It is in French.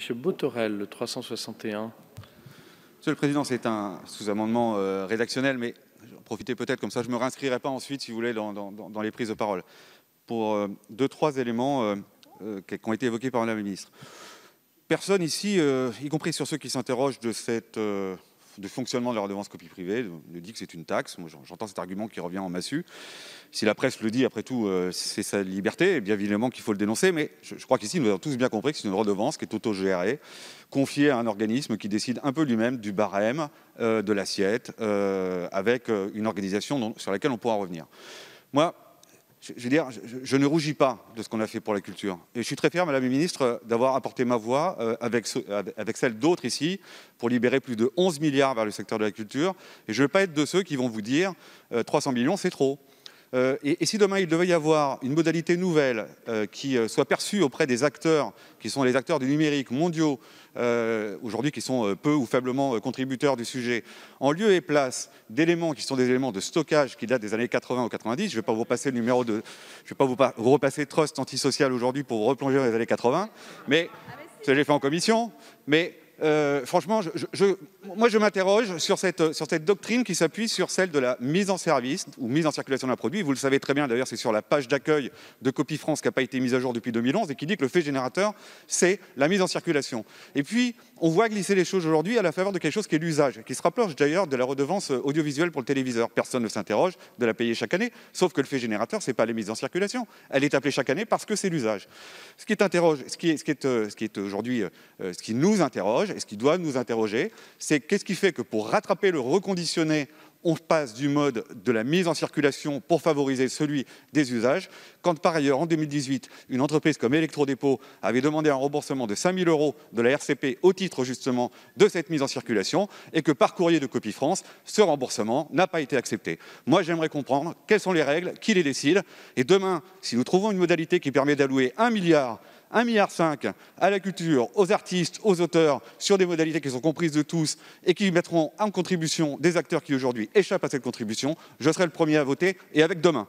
Monsieur Botorel, le 361. Monsieur le Président, c'est un sous-amendement rédactionnel, mais profitez peut-être, comme ça je ne me réinscrirai pas ensuite, si vous voulez, dans les prises de parole. Pour deux, trois éléments qui ont été évoqués par Madame la Ministre. Personne ici, y compris sur ceux qui s'interrogent de fonctionnement de la redevance copie privée, ne dit que c'est une taxe. Moi, j'entends cet argument qui revient en massue. Si la presse le dit, après tout, c'est sa liberté, et bien évidemment qu'il faut le dénoncer, mais je crois qu'ici, nous avons tous bien compris que c'est une redevance qui est autogérée, confiée à un organisme qui décide un peu lui-même du barème, de l'assiette, avec une organisation sur laquelle on pourra revenir. Moi, je veux dire, je ne rougis pas de ce qu'on a fait pour la culture. Et je suis très fier, Madame la Ministre, d'avoir apporté ma voix avec celle d'autres ici pour libérer plus de 11 milliards vers le secteur de la culture. Et je ne veux pas être de ceux qui vont vous dire 300 millions, c'est trop. Et si demain il devait y avoir une modalité nouvelle qui soit perçue auprès des acteurs, qui sont les acteurs du numérique mondiaux, aujourd'hui qui sont peu ou faiblement contributeurs du sujet, en lieu et place d'éléments qui sont des éléments de stockage qui datent des années 80 ou 90, je ne vais pas vous repasser le numéro de, je vais pas vous repasser Trust antisocial aujourd'hui pour vous replonger dans les années 80, mais ça j'ai fait en commission, mais franchement, moi je m'interroge sur cette doctrine qui s'appuie sur celle de la mise en service ou mise en circulation d'un produit. Vous le savez très bien, d'ailleurs c'est sur la page d'accueil de Copie France qui n'a pas été mise à jour depuis 2011 et qui dit que le fait générateur, c'est la mise en circulation. Et puis, on voit glisser les choses aujourd'hui à la faveur de quelque chose qui est l'usage, qui se rapproche d'ailleurs de la redevance audiovisuelle pour le téléviseur. Personne ne s'interroge de la payer chaque année, sauf que le fait générateur, ce n'est pas la mise en circulation. Elle est appelée chaque année parce que c'est l'usage. Ce qui aujourd'hui, ce qui nous interroge, et ce qui doit nous interroger, c'est qu'est-ce qui fait que pour rattraper le reconditionné, on passe du mode de la mise en circulation pour favoriser celui des usages, quand par ailleurs, en 2018, une entreprise comme Electrodépôt avait demandé un remboursement de 5 000 € de la RCP au titre justement de cette mise en circulation, et que par courrier de Copie France, ce remboursement n'a pas été accepté. Moi, j'aimerais comprendre quelles sont les règles, qui les décide, et demain, si nous trouvons une modalité qui permet d'allouer 1 milliard 1,5 milliard à la culture, aux artistes, aux auteurs, sur des modalités qui sont comprises de tous et qui mettront en contribution des acteurs qui aujourd'hui échappent à cette contribution, je serai le premier à voter et avec demain.